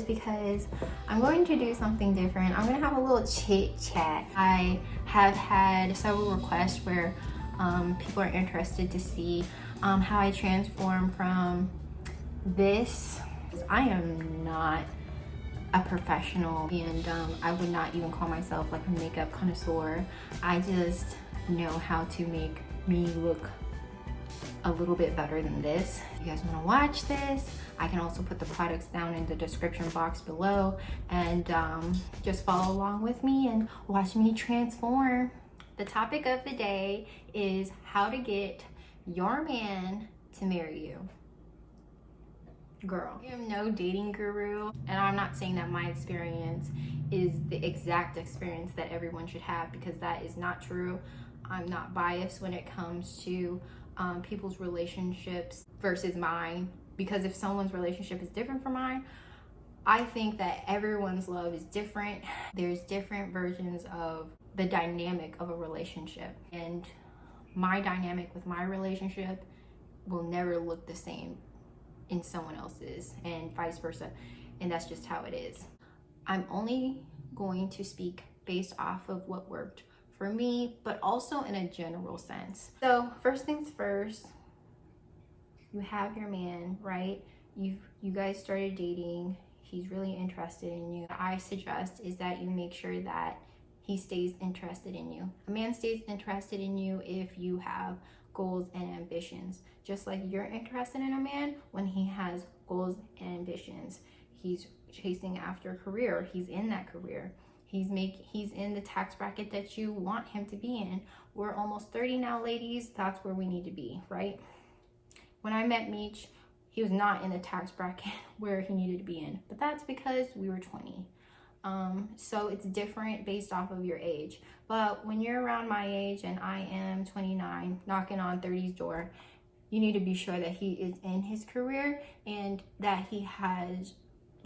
because I'm going to do something different. I'm gonna have a little chit chat. I have had several requests where people are interested to see how I transform from this. I am not a professional, and I would not even call myself like a makeup connoisseur. I just know how to make me look a little bit better than this. If you guys want to watch this, I can also put the products down in the description box below, and just follow along with me and watch me transform. The topic of the day is how to get your man to marry you. Girl, I am no dating guru, and I'm not saying that my experience is the exact experience that everyone should have, because that is not true. I'm not biased when it comes to people's relationships versus mine, because if someone's relationship is different from mine, I think that everyone's love is different. There's different versions of the dynamic of a relationship, and my dynamic with my relationship will never look the same in someone else's, and vice versa, and that's just how it is. I'm only going to speak based off of what worked for me, but also in a general sense. So first things first, you have your man, right? You guys started dating, he's really interested in you. What I suggest is that you make sure that he stays interested in you. A man stays interested in you if you have goals and ambitions, just like you're interested in a man when he has goals and ambitions. He's chasing after a career, he's in that career, he's in the tax bracket that you want him to be in. We're almost 30 now, ladies. That's where we need to be, right? When I met Meech, he was not in the tax bracket where he needed to be in, but that's because we were 20. So it's different based off of your age. But when you're around my age, and I am 29, knocking on 30's door, you need to be sure that he is in his career and that he has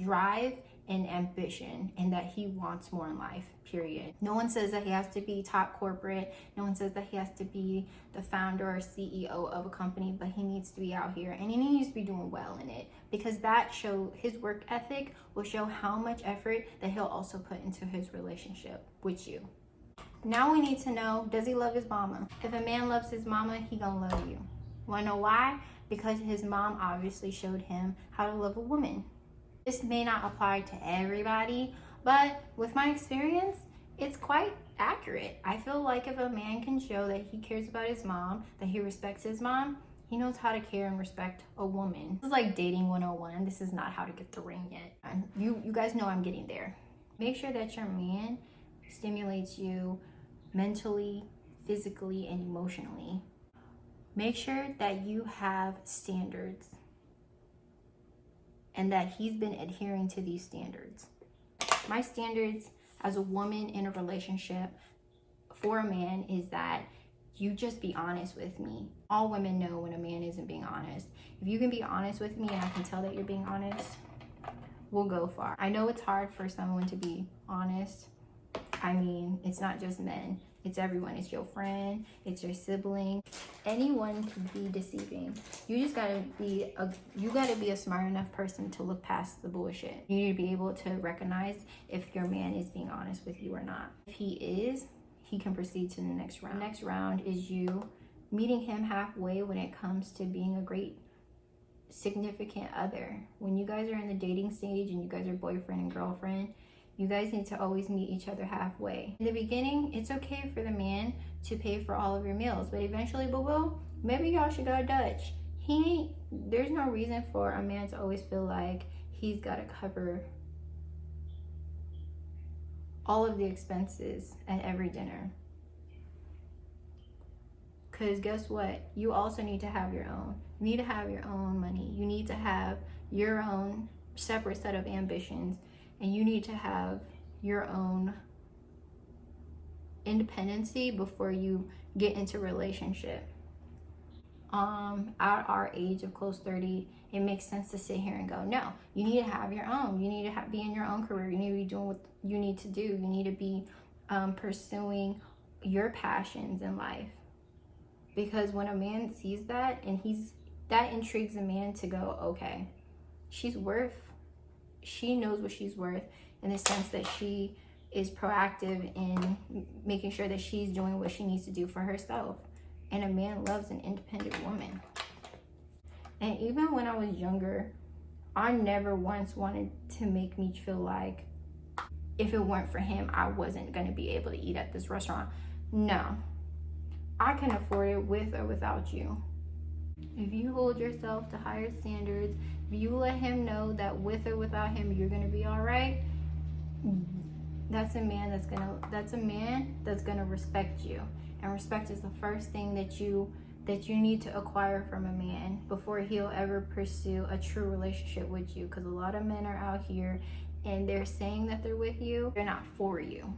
drive and ambition and that he wants more in life, period. No one says that he has to be top corporate. No one says that he has to be the founder or CEO of a company, but he needs to be out here and he needs to be doing well in it, because that his work ethic will show how much effort that he'll also put into his relationship with you. Now we need to know, does he love his mama? If a man loves his mama, he gonna love you. Wanna know why? Because his mom obviously showed him how to love a woman. This may not apply to everybody, but with my experience, it's quite accurate. I feel like if a man can show that he cares about his mom, that he respects his mom, he knows how to care and respect a woman. This is like dating 101. This is not how to get the ring yet. You guys know I'm getting there. Make sure that your man stimulates you mentally, physically, and emotionally. Make sure that you have standards and that he's been adhering to these standards. My standards as a woman in a relationship for a man is that you just be honest with me. All women know when a man isn't being honest. If you can be honest with me and I can tell that you're being honest, we'll go far. I know it's hard for someone to be honest. I mean, it's not just men, it's everyone. It's your friend, it's your sibling. Anyone can be deceiving. You just gotta be a smart enough person to look past the bullshit. You need to be able to recognize if your man is being honest with you or not. If he is, he can proceed to the next round. The next round is you meeting him halfway when it comes to being a great significant other. When you guys are in the dating stage and you guys are boyfriend and girlfriend, you guys need to always meet each other halfway. In the beginning, it's okay for the man to pay for all of your meals, but eventually, maybe y'all should go Dutch. There's no reason for a man to always feel like he's got to cover all of the expenses at every dinner. Because guess what? You also need to have your own. You need to have your own money. You need to have your own separate set of ambitions. And you need to have your own independency before you get into a relationship. At our age of close 30, it makes sense to sit here and go, no, you need to have your own. You need to be in your own career. You need to be doing what you need to do. You need to be pursuing your passions in life. Because when a man sees that, and that intrigues a man to go, okay, she's worth she knows what she's worth, in the sense that she is proactive in making sure that she's doing what she needs to do for herself. And a man loves an independent woman. And even when I was younger, I never once wanted to make me feel like if it weren't for him, I wasn't going to be able to eat at this restaurant. No, I can afford it with or without you. If you hold yourself to higher standards, if you let him know that with or without him, you're going to be all right, that's a man that's gonna respect you. And respect is the first thing that you need to acquire from a man before he'll ever pursue a true relationship with you. Because a lot of men are out here and they're saying that they're with you, they're not for you.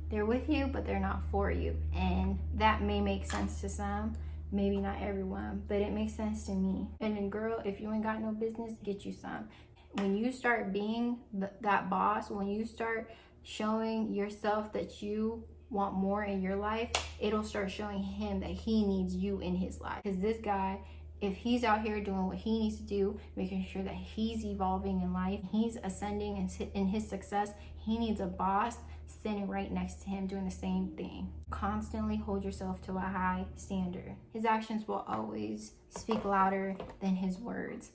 They're with you, but they're not for you. And that may make sense to some, maybe not everyone, but it makes sense to me. And then girl, if you ain't got no business, get you some. When you start being that boss, when you start showing yourself that you want more in your life, it'll start showing him that he needs you in his life. Because this guy, if he's out here doing what he needs to do, making sure that he's evolving in life, he's ascending in his success, he needs a boss standing right next to him doing the same thing. Constantly hold yourself to a high standard. His actions will always speak louder than his words,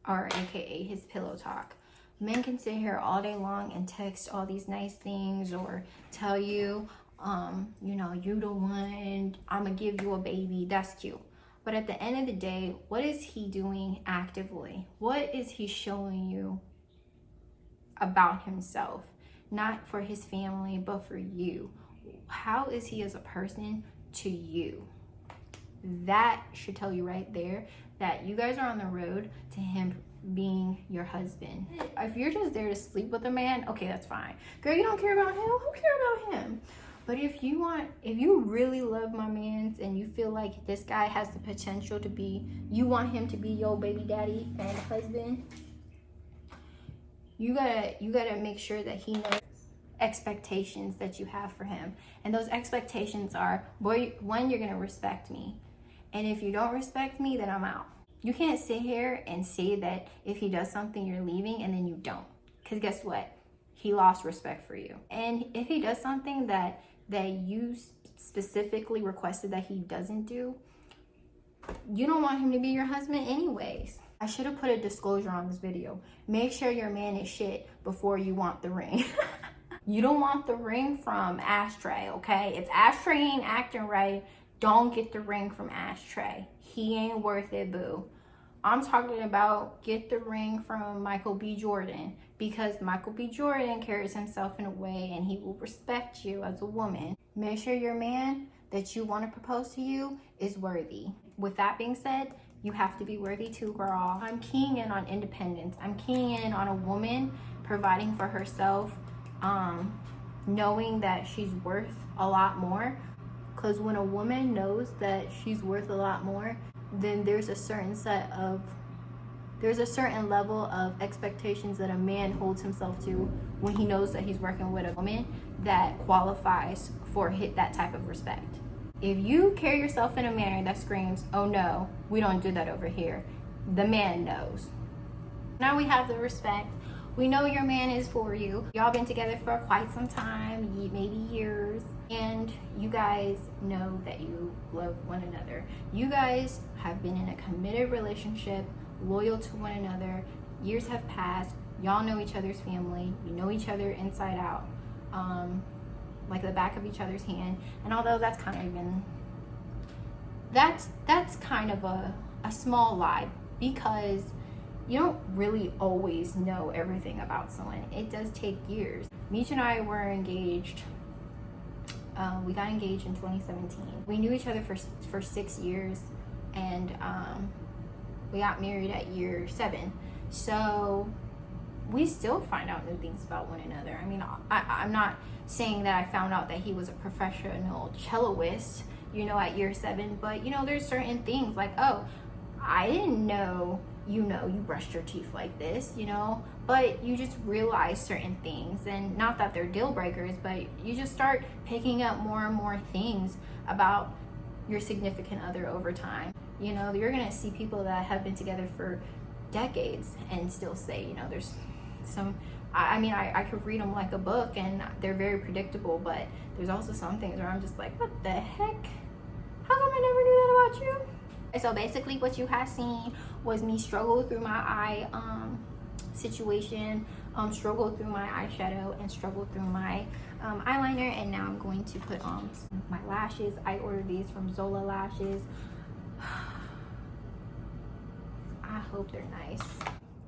or aka his pillow talk. Men can sit here all day long and text all these nice things or tell you, you know, you the one, I'ma give you a baby. That's cute. But at the end of the day, what is he doing actively? What is he showing you about himself? Not for his family, but for you. How is he as a person to you? That should tell you right there that you guys are on the road to him being your husband. If you're just there to sleep with a man, okay, that's fine. Girl, you don't care about him? Who cares about him? But if you really love my man and you feel like this guy has the potential to be, you want him to be your baby daddy and husband, you gotta make sure that he knows expectations that you have for him. And those expectations are, boy, one, you're gonna respect me. And if you don't respect me, then I'm out. You can't sit here and say that if he does something, you're leaving, and then you don't. Because guess what? He lost respect for you. And if he does something that you specifically requested that he doesn't do, you don't want him to be your husband anyways. I should have put a disclosure on this video. Make sure your man is shit before you want the ring. You don't want the ring from Ashtray, okay? If Ashtray ain't acting right, don't get the ring from Ashtray. He ain't worth it, boo. I'm talking about get the ring from Michael B. Jordan, because Michael B. Jordan carries himself in a way and he will respect you as a woman. Make sure your man that you want to propose to you is worthy. With that being said, you have to be worthy too, girl. I'm keying in on independence. I'm keying in on a woman providing for herself, knowing that she's worth a lot more. Because when a woman knows that she's worth a lot more, then there's a certain level of expectations that a man holds himself to when he knows that he's working with a woman that qualifies for that type of respect. If you carry yourself in a manner that screams, oh no, we don't do that over here, the man knows. Now we have the respect. We know your man is for you. Y'all been together for quite some time, maybe years, and you guys know that you love one another. You guys have been in a committed relationship, loyal to one another. Years have passed. Y'all know each other's family. You know each other inside out, like the back of each other's hand. And although that's kind of a small lie, because you don't really always know everything about someone. It does take years. Meech and I were engaged. We got engaged in 2017. We knew each other for 6 years, and we got married at year 7. So we still find out new things about one another. I mean, I'm not saying that I found out that he was a professional celloist, at year 7, but there's certain things like, oh, I didn't know you brushed your teeth like this, but you just realize certain things, and not that they're deal breakers, but you just start picking up more and more things about your significant other over time. You're gonna see people that have been together for decades and still say, you know, there's some, I mean, I could read them like a book and they're very predictable, but there's also some things where I'm just like, what the heck? How come I never knew that about you? So basically what you have seen was me struggle through my eye situation, struggle through my eyeshadow, and struggle through my eyeliner. And now I'm going to put on my lashes. I ordered these from Zola Lashes. I hope they're nice.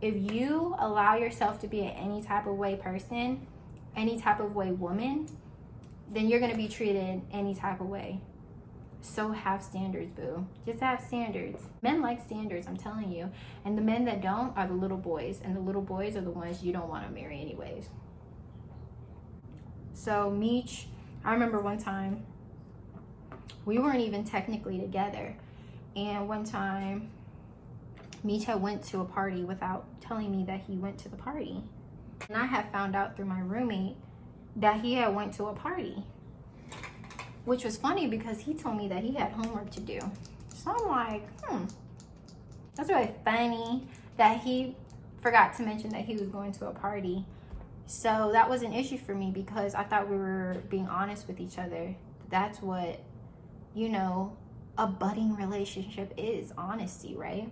If you allow yourself to be an any type of way person, any type of way woman, then you're gonna be treated any type of way. So have standards, boo. Just have standards. Men like standards, I'm telling you. And the men that don't are the little boys. And the little boys are the ones you don't want to marry anyways. So Meech, I remember one time, we weren't even technically together. And one time, Meech had went to a party without telling me that he went to the party. And I had found out through my roommate that he had went to a party. Which was funny because he told me that he had homework to do. So I'm like, that's really funny that he forgot to mention that he was going to a party. So that was an issue for me because I thought we were being honest with each other. That's what, you know, a budding relationship is, honesty, right?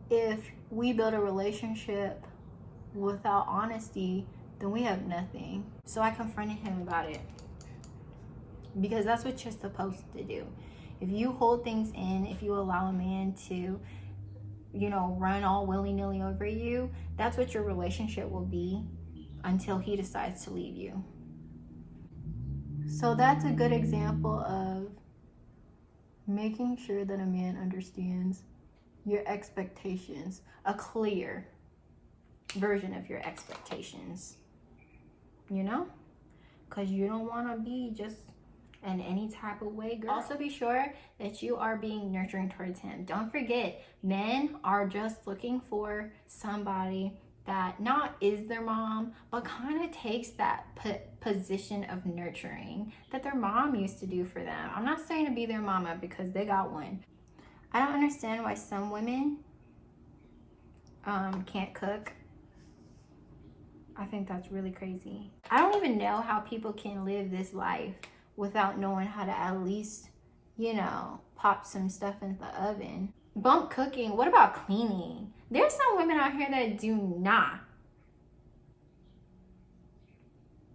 If we build a relationship without honesty, then we have nothing. So I confronted him about it. Because that's what you're supposed to do. If you hold things in, if you allow a man to, you know, run all willy-nilly over you, that's what your relationship will be until he decides to leave you. So that's a good example of making sure that a man understands your expectations, a clear version of your expectations, you know? Because you don't want to be just in any type of way, girl. Also be sure that you are being nurturing towards him. Don't forget, men are just looking for somebody that not is their mom, but kind of takes that position of nurturing that their mom used to do for them. I'm not saying to be their mama because they got one. I don't understand why some women can't cook. I think that's really crazy. I don't even know how people can live this life without knowing how to at least, you know, pop some stuff in the oven. Bump cooking, what about cleaning? There's some women out here that do not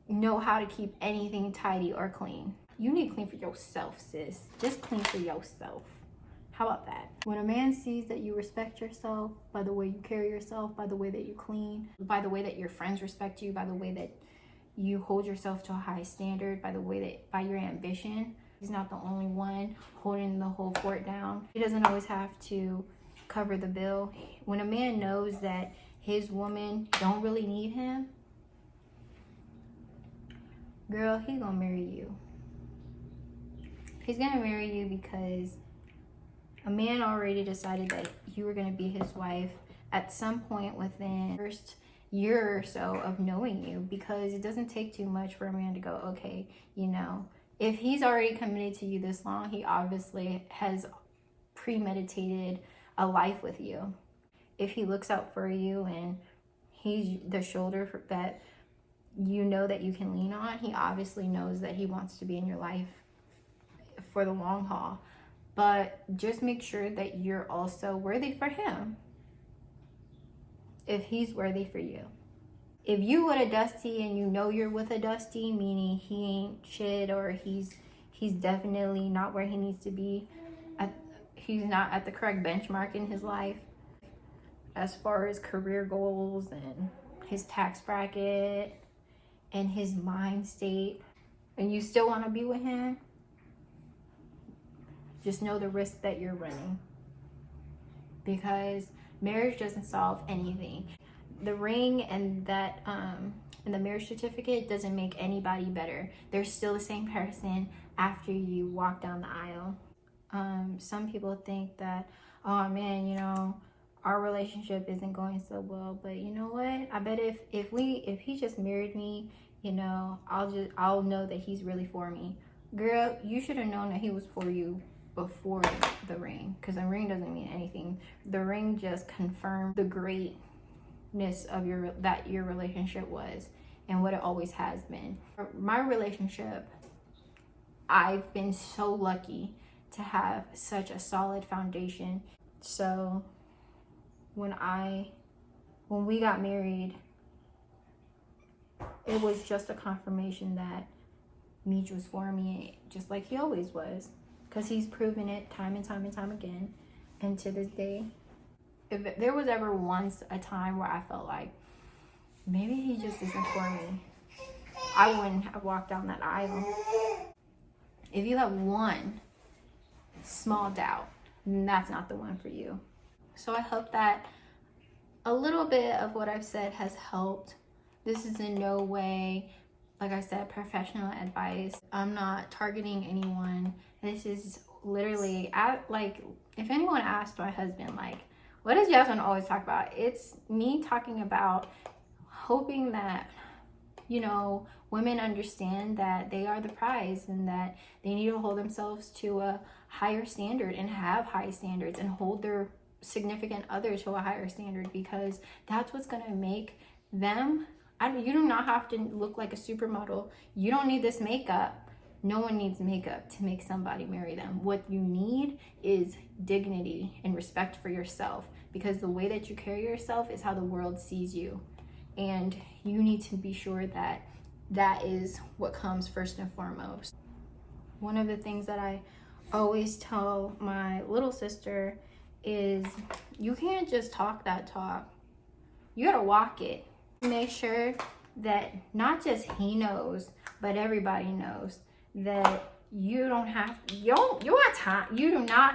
know how to keep anything tidy or clean. You need to clean for yourself, sis. Just clean for yourself. How about that? When a man sees that you respect yourself by the way you carry yourself, by the way that you clean, by the way that your friends respect you, by the way that you hold yourself to a high standard, by the way that, by your ambition. He's not the only one holding the whole fort down. He doesn't always have to cover the bill. When a man knows that his woman don't really need him, girl, he's gonna marry you. He's gonna marry you because a man already decided that you were gonna be his wife at some point within the first year or so of knowing you, because it doesn't take too much for a man to go, okay, you know, if he's already committed to you this long, he obviously has premeditated a life with you. If he looks out for you and he's the shoulder that you know that you can lean on, he obviously knows that he wants to be in your life for the long haul. But just make sure that you're also worthy for him if he's worthy for you. If you with a Dusty and you know you're with a Dusty, meaning he ain't shit or he's definitely not where he needs to be, he's not at the correct benchmark in his life as far as career goals and his tax bracket and his mind state, and you still want to be with him, just know the risk that you're running, because marriage doesn't solve anything. The ring and that and the marriage certificate doesn't make anybody better. They're still the same person after you walk down the aisle. Some people think that, oh man, you know, our relationship isn't going so well, but you know what? I bet if he just married me, you know, I'll know that he's really for me. Girl, you should have known that he was for you before the ring, because the ring doesn't mean anything. The ring just confirmed the greatness of your relationship was and what it always has been. My relationship, I've been so lucky to have such a solid foundation. So when we got married, it was just a confirmation that Meech was for me, just like he always was, because he's proven it time and time and time again. And to this day, if there was ever once a time where I felt like maybe he just isn't for me, I wouldn't have walked down that aisle. If you have one small doubt, then that's not the one for you. So I hope that a little bit of what I've said has helped. This is in no way, like I said, professional advice. I'm not targeting anyone. This is literally, like, if anyone asked my husband, like, what does Jasmine always talk about? It's me talking about hoping that, you know, women understand that they are the prize and that they need to hold themselves to a higher standard and have high standards and hold their significant other to a higher standard, because that's what's going to make them. You do not have to look like a supermodel. You don't need this makeup. No one needs makeup to make somebody marry them. What you need is dignity and respect for yourself, because the way that you carry yourself is how the world sees you. And you need to be sure that that is what comes first and foremost. One of the things that I always tell my little sister is you can't just talk that talk. You gotta walk it. Make sure that not just he knows, but everybody knows that you do not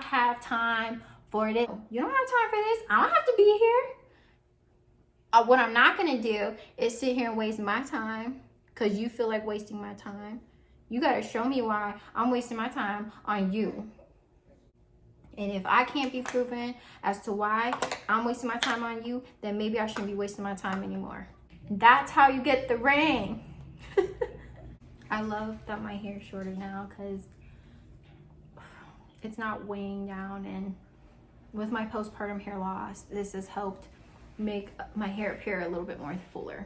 have time for this. You don't have time for this. I don't have to be here. What I'm not gonna do is sit here and waste my time because you feel like wasting my time. You gotta show me why I'm wasting my time on you. And if I can't be proven as to why I'm wasting my time on you, then maybe I shouldn't be wasting my time anymore. That's how you get the ring. I love that my hair is shorter now because it's not weighing down, and with my postpartum hair loss, this has helped make my hair appear a little bit more fuller.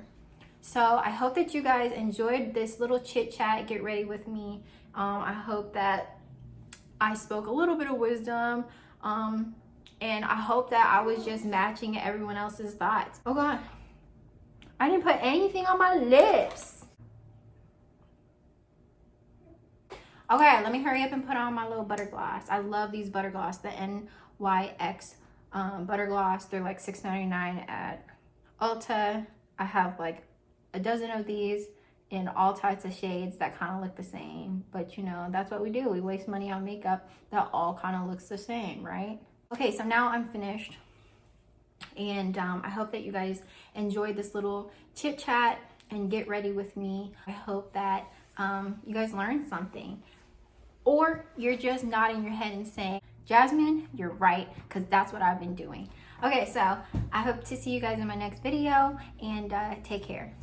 So I hope that you guys enjoyed this little chit chat, get ready with me. I hope that I spoke a little bit of wisdom, and I hope that I was just matching everyone else's thoughts. Oh God, I didn't put anything on my lips. Okay, let me hurry up and put on my little butter gloss. I love these butter gloss, the NYX butter gloss. They're like $6.99 at Ulta. I have like a dozen of these in all types of shades that kind of look the same, but you know, that's what we do. We waste money on makeup that all kind of looks the same, right? Okay, so now I'm finished, and I hope that you guys enjoyed this little chit chat and get ready with me. I hope that you guys learned something, or you're just nodding your head and saying, Jasmine, you're right, because that's what I've been doing. Okay, so I hope to see you guys in my next video, and take care.